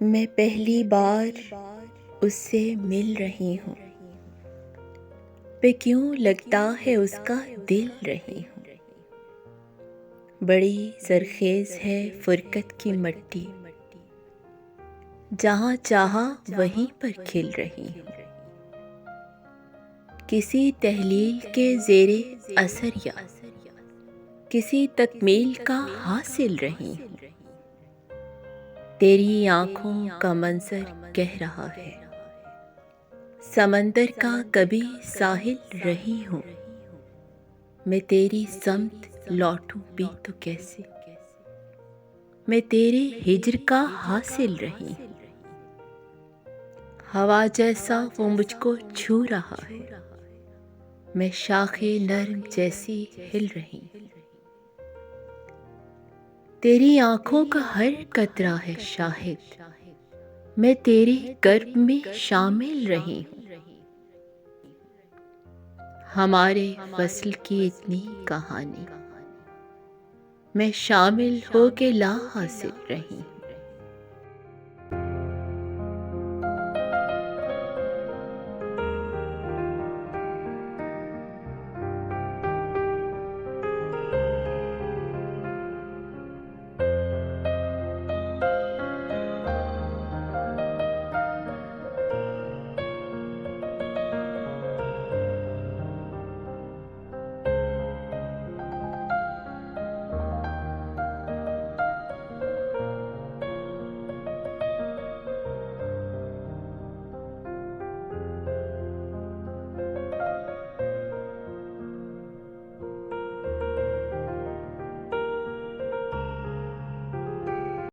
मैं पहली बार उससे मिल रही हूँ, पे क्यों लगता है उसका दिल रही हूँ। बड़ी सरखेज है फुरकत की मट्टी, जहाँ चाहा वहीं पर खिल रही हूँ। किसी तहलील के ज़ेरे असर या किसी तकमील का हासिल रही हूँ। तेरी आँखों का मंजर कह रहा है, समंदर का कभी साहिल रही हूँ। मैं तेरी समत लौटूं भी तो कैसे, मैं तेरे हिज्र का हासिल रही हूँ। हवा जैसा वो मुझको छू रहा है, मैं शाखे नर्म जैसी हिल रही हूँ। तेरी आंखों का हर कतरा है शाहिद, मैं तेरे कर्ब में शामिल रही हूँ। हमारे फसल की इतनी कहानी, मैं शामिल हो के ला हासिल रही हूँ।